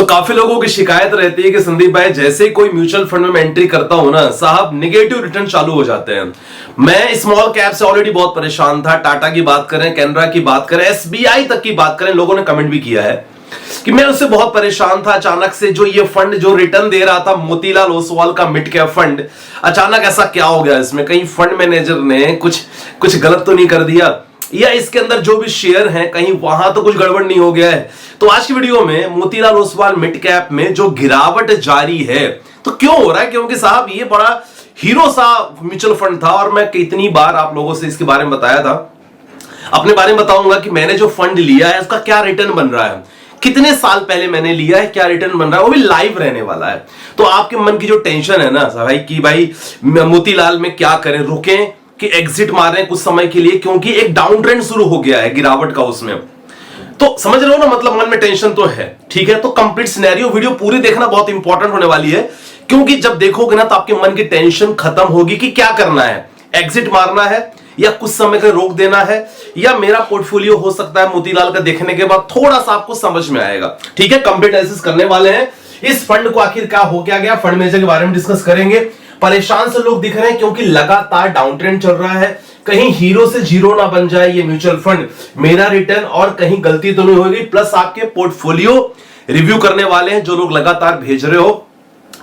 काफी लोगों की शिकायत रहती है कि संदीप भाई जैसे ही कोई म्यूचुअल फंड में एंट्री करता हूं ना साहब निगेटिव रिटर्न चालू हो जाते हैं। मैं स्मॉल कैप से ऑलरेडी बहुत परेशान था। टाटा की बात करें, कैनरा की बात करें, एसबीआई तक की बात करें, लोगों ने कमेंट भी किया है कि मैं उससे बहुत परेशान था। अचानक से जो ये फंड जो रिटर्न दे रहा था मोतीलाल ओसवाल का मिड कैप फंड, अचानक ऐसा क्या हो गया इसमें? कहीं फंड मैनेजर ने कुछ गलत तो नहीं कर दिया, या इसके अंदर जो भी शेयर हैं कहीं वहां तो कुछ गड़बड़ नहीं हो गया है? तो आज की वीडियो में मोतीलाल ओसवाल मिड कैप में जो गिरावट जारी है तो क्यों हो रहा है? क्योंकि साहब ये बड़ा हीरो सा म्यूचुअल फंड था और मैं कितनी बार आप लोगों से इसके बारे में बताया था। अपने बारे में बताऊंगा कि मैंने जो फंड लिया है उसका क्या रिटर्न बन रहा है, कितने साल पहले मैंने लिया है, क्या रिटर्न बन रहा है, वो भी लाइव रहने वाला है। तो आपके मन की जो टेंशन है ना भाई कि भाई मोतीलाल में क्या करें, रुकें कि एग्जिट मारें कुछ समय के लिए, क्योंकि एक डाउन ट्रेंड शुरू हो गया है गिरावट का उसमें। तो समझ रहे हो ना, मतलब मन में टेंशन तो है। ठीक है, तो कंप्लीट सिनेरियो वीडियो पूरी देखना बहुत इंपॉर्टेंट होने वाली है, क्योंकि जब देखोगे ना तो आपके मन की टेंशन खत्म होगी कि क्या करना है, एग्जिट मारना है या कुछ समय के रोक देना है, या मेरा पोर्टफोलियो हो सकता है मोतीलाल का देखने के बाद थोड़ा सा आपको समझ में आएगा। ठीक है, कंप्लीट एनालिसिस करने वाले हैं। इस फंड को आखिर क्या हो क्या गया, फंड मैनेजर के बारे में डिस्कस करेंगे। परेशान से लोग दिख रहे हैं क्योंकि लगातार डाउन ट्रेंड चल रहा है, कहीं हीरो से जीरो ना बन जाए ये म्यूचुअल फंड, मेरा रिटर्न और कहीं गलती तो नहीं होगी। प्लस आपके पोर्टफोलियो रिव्यू करने वाले हैं, जो लोग लगातार भेज रहे हो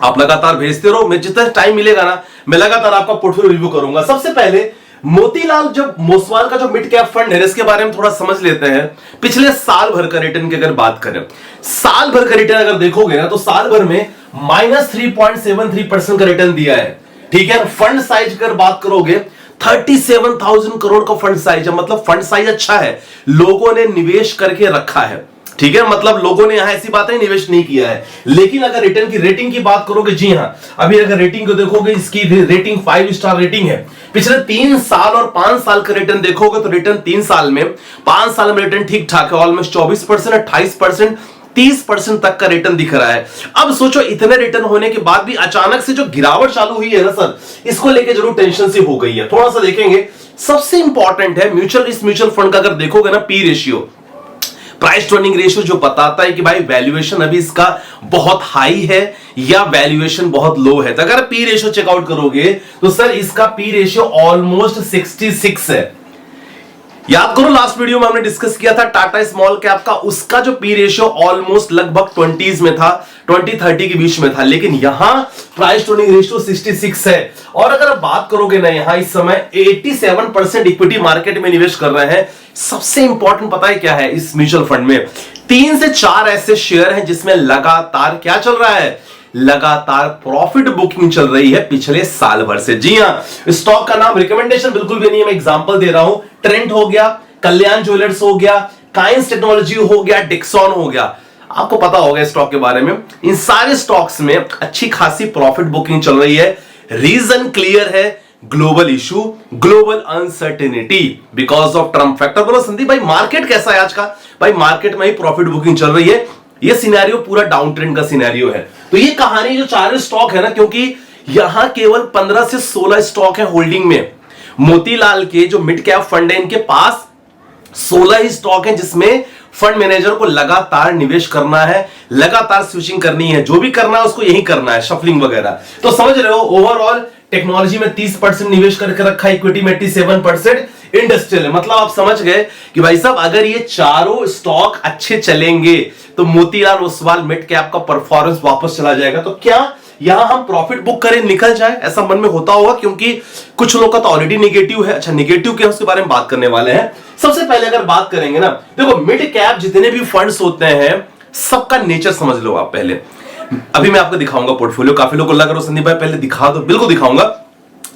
आप लगातार भेजते रहो, मैं जितना टाइम मिलेगा ना मैं लगातार आपका पोर्टफोलियो रिव्यू करूंगा। सबसे पहले मोतीलाल जब ओसवाल का जो मिड कैप फंड है इसके बारे में थोड़ा समझ लेते हैं। पिछले साल भर का रिटर्न की अगर बात करें, साल भर का रिटर्न अगर देखोगे ना तो साल भर में -3.73% का रिटर्न दिया है। ठीक है, फंड साइज अगर बात करोगे 37,000 करोड़ का फंड साइज है, मतलब फंड साइज अच्छा है, लोगों ने निवेश करके रखा है। ठीक है, मतलब लोगों ने यहां ऐसी बातें निवेश नहीं किया है। लेकिन अगर रिटर्न की रेटिंग की बात करोगे, जी हां, अभी अगर रेटिंग को देखोगे इसकी रेटिंग 5 स्टार रेटिंग है। पिछले 3 साल और 5 साल का रिटर्न देखोगे तो रिटर्न 3 साल में 5 साल में रिटर्न ठीक ठाक है, ऑलमोस्ट 24%, 28%, 30% तक का रिटर्न दिख रहा है। अब सोचो इतने रिटर्न होने के बाद भी अचानक से जो गिरावट चालू हुई है ना सर, इसको लेके जरूर टेंशन सी हो गई है। थोड़ा सा देखेंगे, सबसे इंपॉर्टेंट है इस म्यूचुअल फंड का अगर देखोगे ना P ratio, price to earning ratio, जो बताता है कि भाई वैल्यूएशन अभी इसका बहुत हाई है या वैल्यूएशन बहुत लो है। तो अगर पी रेशियो चेकआउट करोगे तो सर इसका पी रेशियो ऑलमोस्ट 66 है। याद करो लास्ट वीडियो में हमने डिस्कस किया था टाटा स्मॉल कैप का, उसका जो पी रेशियो ऑलमोस्ट लगभग 20s में था, 20-30 के बीच में था, लेकिन यहां प्राइस टू अर्निंग रेशियो 66 है। और अगर आप बात करोगे ना यहां इस समय 87% इक्विटी मार्केट में निवेश कर रहे हैं। सबसे इंपॉर्टेंट पता है क्या है इस म्यूचुअल फंड में? 3 से 4 ऐसे शेयर हैं जिसमें लगातार क्या चल रहा है, लगातार प्रॉफिट बुकिंग चल रही है पिछले साल भर से। जी हां, स्टॉक का नाम रिकमेंडेशन बिल्कुल भी नहीं है, मैं एग्जांपल दे रहा हूं। ट्रेंट हो गया, कल्याण ज्वेलर्स हो गया, काइंस टेक्नोलॉजी हो गया, डिक्सॉन हो गया। आपको पता होगा स्टॉक के बारे में। इन सारे स्टॉक्स में अच्छी खासी प्रॉफिट बुकिंग चल रही है। रीजन क्लियर है, global issue, global uncertainty because of Trump factor. बोलो संदीप भाई मार्केट कैसा है आज का? भाई मार्केट में ही प्रॉफिट बुकिंग चल रही है। ये सिनेरियो पूरा डाउन ट्रेंड का सिनेरियो है। तो ये कहानी जो 4 स्टॉक है ना, क्योंकि यहां केवल 15 से 16 स्टॉक है होल्डिंग में। मोतीलाल के जो मिड कैप फंड है इनके पास 16 ही स्टॉक है जिसमें फंड मैनेजर को लगातार निवेश करना है, लगातार स्विचिंग करनी है, जो भी करना है उसको यही करना है, शफलिंग वगैरह। तो समझ रहे हो, ओवरऑल टेक्नोलॉजी में 30% निवेश करके रखा है, इक्विटी में 87%, इंडस्ट्रियल है। मतलब आप समझ गए कि भाई साहब अगर ये चारों स्टॉक अच्छे चलेंगे तो मोतीलाल ओसवाल मिड कैप का परफॉर्मेंस वापस चला जाएगा। तो क्या यहां हम प्रॉफिट बुक करें निकल जाए, ऐसा मन में होता होगा, क्योंकि कुछ लोगों का तो ऑलरेडी नेगेटिव है। अच्छा, नेगेटिव क्या है उसके बारे में बात करने वाले हैं। सबसे पहले अगर बात करेंगे ना, देखो मिड कैप जितने भी फंड्स होते हैं सबका नेचर समझ लो आप पहले। अभी मैं आपको दिखाऊंगा पोर्टफोलियो। काफी लोग लग रहा है संदीप भाई पहले दिखा दो, बिल्कुल दिखाऊंगा।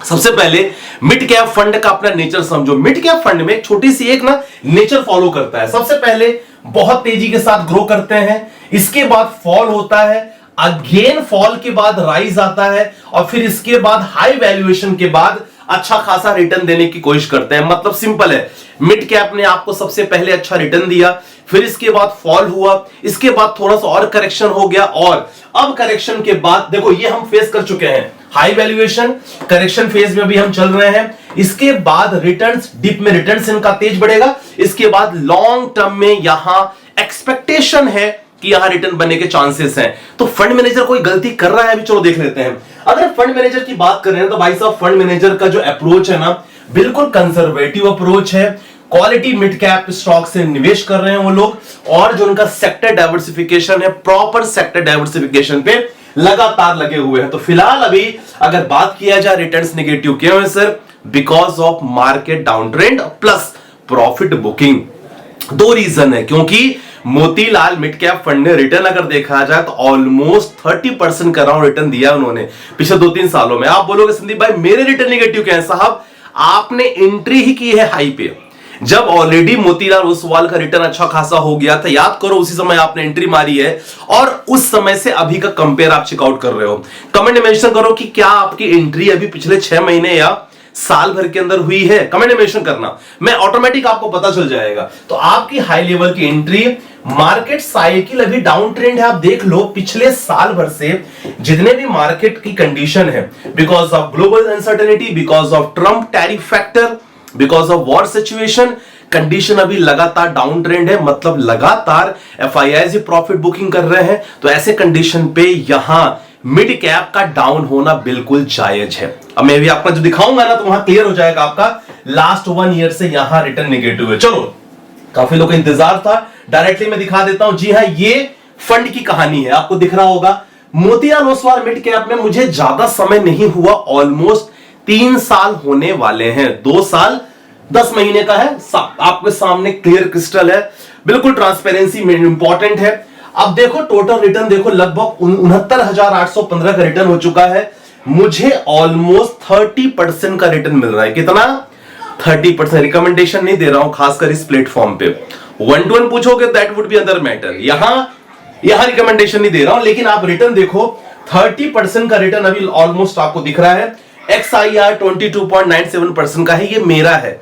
सबसे पहले मिड कैप फंड का अपना नेचर समझो। मिड कैप फंड में छोटी सी एक ना नेचर फॉलो करता है। सबसे पहले बहुत तेजी के साथ ग्रो करते हैं, इसके बाद फॉल होता है, अगेन फॉल के बाद राइज आता है, और फिर इसके बाद हाई वैल्यूएशन के बाद अच्छा खासा रिटर्न देने की कोशिश करते हैं। मतलब सिंपल है, मिड कैप ने आपको सबसे पहले अच्छा रिटर्न दिया, फिर इसके बाद फॉल हुआ, इसके बाद थोड़ा सा और करेक्शन हो गया, और अब करेक्शन के बाद देखो ये हम फेस कर चुके हैं, हाई वैल्यूएशन करेक्शन फेज में भी हम चल रहे हैं। इसके बाद रिटर्न्स, डिप में रिटर्न्स इनका तेज बढ़ेगा। इसके बाद लॉन्ग टर्म में यहां एक्सपेक्टेशन है कि यहां रिटर्न बनने के चांसेस हैं। तो फंड मैनेजर कोई गलती कर रहा है अभी, चलो देख लेते हैं। अगर फंड मैनेजर की बात करें तो भाई साहब फंड मैनेजर का जो अप्रोच है ना, बिल्कुल कंजर्वेटिव अप्रोच है। क्वालिटी मिड कैप स्टॉक से निवेश कर रहे हैं वो लोग, और जो उनका सेक्टर डाइवर्सिफिकेशन है, प्रॉपर सेक्टर डाइवर्सिफिकेशन पे लगातार लगे हुए हैं। तो फिलहाल अभी अगर बात किया जाए रिटर्न्स नेगेटिव क्यों है sir? Because of market down trend plus profit booking. दो रीजन है, क्योंकि मोतीलाल मिड कैप फंड ने रिटर्न अगर देखा जाए तो ऑलमोस्ट 30% का अराउंड रिटर्न दिया उन्होंने पिछले 2-3 सालों में। आप बोलोगे संदीप भाई मेरे रिटर्न नेगेटिव क्या है? साहब आपने एंट्री ही की है हाई पे, जब ऑलरेडी मोतीलाल ओसवाल का रिटर्न अच्छा खासा हो गया था। याद करो उसी समय आपने एंट्री मारी है, और उस समय से अभी का कंपेयर आप चेकआउट कर रहे हो। कमेंट में मेंशन करो कि क्या आपकी एंट्री अभी पिछले 6 महीने या साल भर के अंदर हुई है। कमेंट में मेंशन करना, मैं ऑटोमेटिक आपको पता चल जाएगा। तो आपकी हाई लेवल की एंट्री, मार्केट साइकिल अभी डाउन ट्रेंड है। आप देख लो पिछले साल भर से जितने भी मार्केट की कंडीशन है, because of global uncertainty, because of Trump tariff factor, because of war situation, condition अभी लगातार डाउन ट्रेंड है। मतलब लगातार एफआईआई प्रॉफिट बुकिंग कर रहे हैं। तो ऐसे कंडीशन पे यहां मिड कैप का डाउन होना बिल्कुल जायज है। अब मैं भी आपको जो दिखाऊंगा ना तो वहां क्लियर हो जाएगा आपका लास्ट 1 ईयर से यहां रिटर्न नेगेटिव है। चलो काफी लोग का इंतजार था, डायरेक्टली मैं दिखा देता हूं। जी हां, ये फंड की कहानी है, आपको दिख रहा होगा। मोतीलाल ओसवाल मिड कैप में मुझे ज्यादा समय नहीं हुआ, ऑलमोस्ट 3 साल होने वाले हैं। 2 साल 10 महीने का है, आपके सामने क्लियर क्रिस्टल है, बिल्कुल ट्रांसपेरेंसी में इंपॉर्टेंट है। अब देखो टोटल रिटर्न देखो, लगभग 69,815 का रिटर्न हो चुका है। मुझे ऑलमोस्ट 30% का रिटर्न मिल रहा है। कितना? 30%। रिकमेंडेशन नहीं दे रहा हूं खासकर इस प्लेटफॉर्म पे। 1 to 1 पूछोगे that would be other matter. यहां रिकमेंडेशन नहीं दे रहा हूं, लेकिन आप रिटर्न देखो 30% का रिटर्न अभी ऑलमोस्ट आपको दिख रहा है। XIR 22.97% का है, ये मेरा है।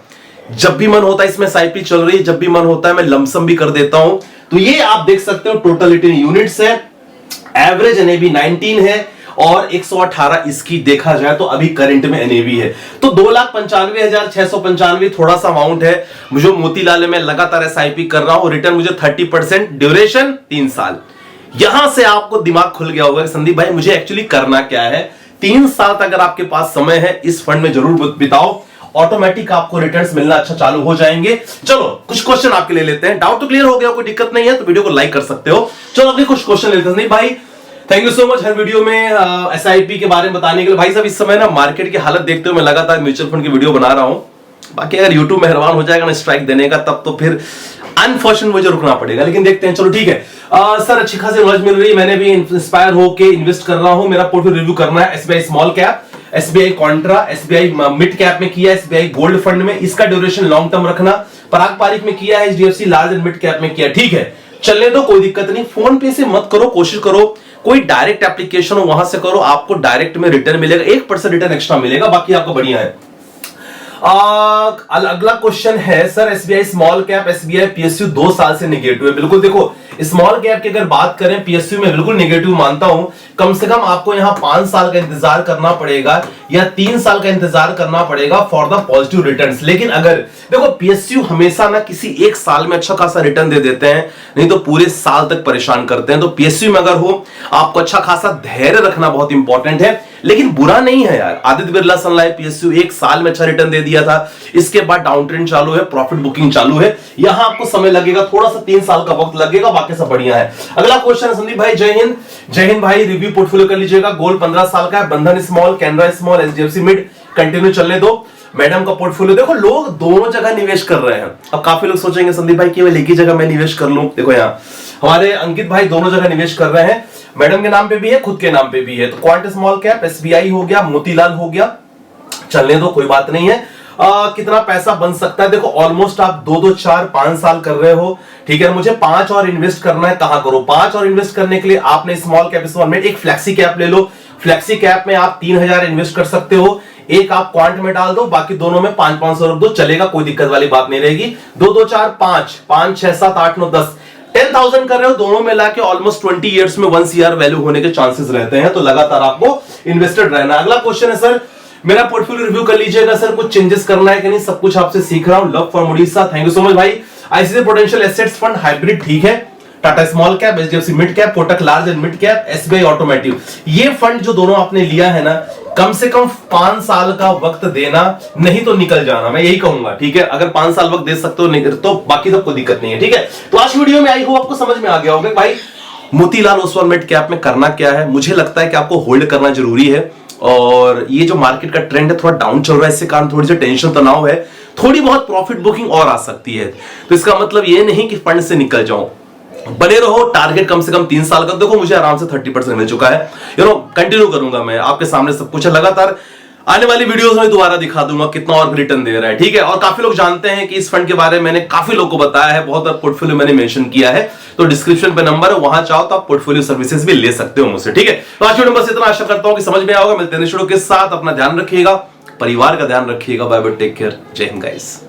जब भी मन होता है इसमें SIP चल रही है, जब भी मन होता है मैं लमसम भी कर देता हूं। तो ये आप देख सकते हो टोटल रिटर्न यूनिट्स है, एवरेज NAV 19 है, और 118 इसकी देखा जाए तो अभी करंट में NAV है। तो 2,95,695 थोड़ा सा अमाउंट है। मुझे मोतीलाल में लगातार SIP कर रहा हूं, रिटर्न मुझे 30%, ड्यूरेशन 3 साल। यहां से आपको दिमाग खुल गया होगा संदीप भाई मुझे एक्चुअली करना क्या है। 3 साल तक अगर आपके पास समय है इस फंड में जरूर बिताओ, ऑटोमेटिक आपको रिटर्न्स मिलना अच्छा चालू हो जाएंगे। चलो कुछ क्वेश्चन आपके ले लेते हैं। डाउट तो क्लियर हो गया, कोई दिक्कत नहीं है तो वीडियो को लाइक कर सकते हो। चलो अभी कुछ क्वेश्चन लेते हैं। नहीं भाई thank you so much her video में SIP के बारे में बताने के लिए। भाई साहब इस समय ना मार्केट की हालत देखते हुए मैं लगातार म्यूचुअल फंड की वीडियो बना रहा हूं। बाकी अगर यूट्यूब मेहरबान हो जाएगा ना स्ट्राइक देने का, तब तो फिर अनफॉर्चुनेट मुझे रुकना पड़ेगा, लेकिन देखते हैं। चलो ठीक है सर, अच्छी खासी नॉलेज मिल रही है, मैंने भी इंस्पायर होके इन्वेस्ट कर रहा हूं। मेरा पोर्टफोलियो रिव्यू करना है। SBI small cap, SBI Contra, SBI mid cap में किया, SBI गोल्ड फंड में, इसका ड्यूरेशन लॉन्ग टर्म रखना। पराग पारिक में किया है, HDFC large and mid cap में किया। ठीक है चलने दो, कोई दिक्कत नहीं। फोन पे से मत करो, कोशिश करो कोई डायरेक्ट एप्लीकेशन हो वहां से करो, आपको डायरेक्ट में रिटर्न मिलेगा, 1% रिटर्न एक्स्ट्रा मिलेगा, बाकी आपको बढ़िया है। अगला क्वेश्चन है sir SBI small cap, SBI PSU 2 साल से नेगेटिव है। बिल्कुल देखो स्मॉल कैप की अगर बात करें PSU में बिल्कुल नेगेटिव मानता हूं। कम से कम आपको यहां 5 साल का इंतजार करना पड़ेगा या 3 साल का इंतजार करना पड़ेगा फॉर द पॉजिटिव रिटर्न्स। लेकिन अगर देखो PSU हमेशा ना किसी एक साल में अच्छा खासा रिटर्न दे देते हैं, नहीं तो पूरे साल तक परेशान करते हैं। तो PSU में अगर हो आपको अच्छा खासा धैर्य रखना बहुत इंपॉर्टेंट है, लेकिन बुरा नहीं है यार। आदित्य बिरला सन लाइफ PSU 1 साल में अच्छा रिटर्न दे दिया था, इसके बाद डाउन ट्रेंड चालू है, प्रॉफिट बुकिंग चालू है। यहां आपको समय लगेगा, थोड़ा सा 3 साल का वक्त लगेगा, बाकी सब बढ़िया है। अगला क्वेश्चन है संदीप भाई, जय हिंद। जय हिंद भाई, रिव्यू पोर्टफोलियो कर लीजिएगा। गोल्ड 15 साल का है, बंधन small, Canara small, HDFC mid, continue चलने दो। मैडम का पोर्टफोलियो देखो, लोग दोनों जगह निवेश कर रहे हैं। अब काफी लोग सोचेंगे संदीप भाई केवल एक ही जगह मैं निवेश कर लूं। देखो यहाँ हमारे अंकित भाई दोनों जगह निवेश कर रहे हैं, मैडम के नाम पे भी है, खुद के नाम पे भी है। तो क्वांट स्मॉल कैप, SBI हो गया, मोतीलाल हो गया, चलने दो कोई बात नहीं है। कितना पैसा बन सकता है देखो, ऑलमोस्ट आप 2, 4, 5 साल कर रहे हो। ठीक है, मुझे 5 और इन्वेस्ट करना है, कहां करो? 5 और इन्वेस्ट करने के लिए आपने स्मॉल कैप स्मॉल में एक फ्लेक्सी कैप ले लो। फ्लेक्सी कैप में आप 3,000 इन्वेस्ट कर सकते हो, एक आप क्वांट में डाल दो, बाकी दोनों में 500-500 रख दो, चलेगा, कोई दिक्कत वाली बात नहीं रहेगी। 2, 4, 5, 5, 6, 7, 8, 9, 10, 10,000 कर रहे हो, दोनों में लाके ऑलमोस्ट 20 इयर्स में 1 CR वैल्यू होने के चांसेस रहते हैं। तो लगातार आपको इन्वेस्टेड रहना। अगला क्वेश्चन है सर, मेरा पोर्टफोलियो रिव्यू कर लीजिएगा सर, कुछ चेंजेस करना है कि नहीं, सब कुछ आपसे सीख रहा हूं। Love from Orissa, thank you so much भाई। ICICI potential assets fund hybrid ठीक है, Tata small cap, HDFC mid cap, Kotak large and mid cap, SBI automotive. ये फंड जो दोनों आपने लिया है ना, कम से कम 5 साल का वक्त देना, नहीं तो निकल जाना, मैं यही कहूंगा। ठीक है, अगर 5 साल वक्त दे सकते हो तो बाकी तो कोई दिक्कत नहीं है। ठीक है, तो आज की वीडियो में आई हो आपको समझ में आ गया होगा भाई मोतीलाल ओसवाल मिड कैप में करना क्या है। मुझे लगता है कि आपको होल्ड करना जरूरी है, और ये जो मार्केट का ट्रेंड है थोड़ा डाउन चल रहा है, इसके कारण थोड़ी सी टेंशन तनाव है, थोड़ी बहुत प्रॉफिट बुकिंग और आ सकती है। तो इसका मतलब ये नहीं कि फंड से निकल जाओ, बने रहो। टारगेट कम से कम 3 साल का, देखो मुझे आराम से 30% मिल चुका है। कंटिन्यू करूंगा, मैं आपके सामने सब कुछ है, लगातार आने वाली वीडियोस में दोबारा दिखा दूंगा कितना और रिटर्न दे रहा है। ठीक है, और काफी लोग जानते हैं कि इस फंड के बारे में मैंने काफी लोगों को बताया है, बहुत पोर्टफोलियो मैंने मेंशन किया है, तो डिस्क्रिप्शन पे नंबर है, वहां चाहो तो आप पोर्टफोलियो सर्विसेज भी ले सकते हो मुझसे। ठीक है, तो आज वीडियो बस इतना, आशा करता हूं कि समझ में आएगा। मिलते हैं नेक्स्ट वीडियो के साथ, अपना ध्यान रखिएगा, परिवार का ध्यान रखिएगा। बाय बाय, टेक केयर, जय हिंद गाइस।